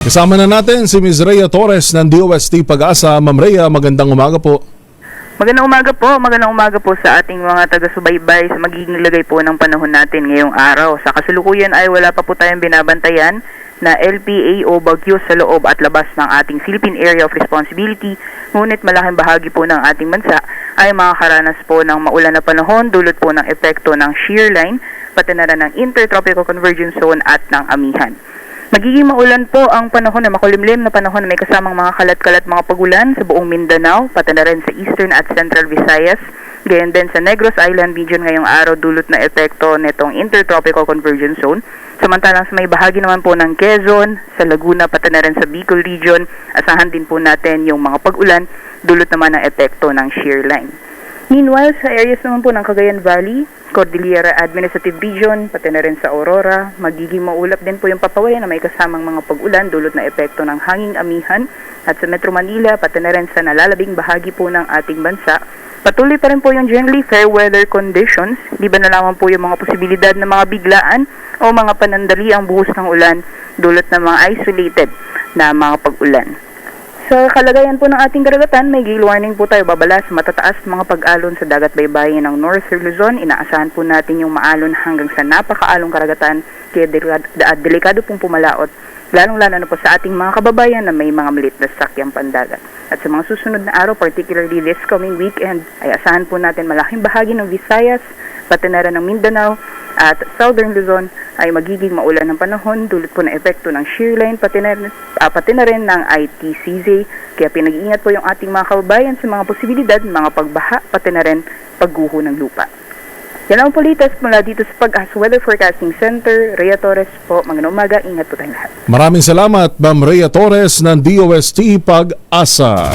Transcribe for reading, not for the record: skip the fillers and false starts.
Kasama na natin si Ms. Rhea Torres ng DOST Pag-asa. Ma'am Rhea, magandang umaga po. Magandang umaga po sa ating mga taga-subaybay sa magiging lagay po ng panahon natin ngayong araw. Sa kasalukuyan ay wala pa po tayong binabantayan na LPA o bagyo sa loob at labas ng ating Philippine Area of Responsibility, ngunit malaking bahagi po ng ating bansa ay makakaranas po ng maulan na panahon dulot po ng epekto ng shear line, pati na rin ng Intertropical Convergence Zone at ng amihan. Magiging maulan po ang panahon na makulimlim na panahon na may kasamang mga kalat-kalat mga pagulan sa buong Mindanao, pati na rin sa Eastern at Central Visayas, gayon din sa Negros Island region ngayong araw dulot na epekto nitong Intertropical Convergence Zone. Samantalang sa may bahagi naman po ng Quezon, sa Laguna, pati na rin sa Bicol region, asahan din po natin yung mga pag-ulan dulot naman ng epekto ng shear line. Meanwhile, sa areas naman po ng Cagayan Valley, Cordillera Administrative Region, pati na rin sa Aurora, magiging maulap din po yung papawayan na may kasamang mga pag-ulan dulot na epekto ng hanging amihan. At sa Metro Manila, pati na rin sa nalalabing bahagi po ng ating bansa, patuloy pa rin po yung generally fair weather conditions. Liban na lamang po yung mga posibilidad na mga biglaan o mga panandali ang buhos ng ulan dulot ng mga isolated na mga pag-ulan. Sa kalagayan po ng ating karagatan, may gale warning po tayo babala sa matataas mga pag-alon sa dagat baybayin ng Northern Luzon. Inaasahan po natin yung maalon hanggang sa napakaalong karagatan, kaya delikado pong pumalaot, lalong-lalo na po sa ating mga kababayan na may mga maliit na sakyang pandagat. At sa mga susunod na araw, particularly this coming weekend, ay asahan po natin malaking bahagi ng Visayas, pati na rin ng Mindanao at Southern Luzon ay magiging maulan ng panahon dulot po ng epekto ng shear line pati na rin ng ITCZ. Kaya pinag-iingat po yung ating mga kababayan sa mga posibilidad, mga pagbaha pati na rin pagguho ng lupa. Yan ang politas mula dito sa Pag-asa Weather Forecasting Center. Rhea Torres po, magandang umaga, ingat po tayong lahat. Maraming salamat, Ma'am Rhea Torres ng DOST Pag-asa.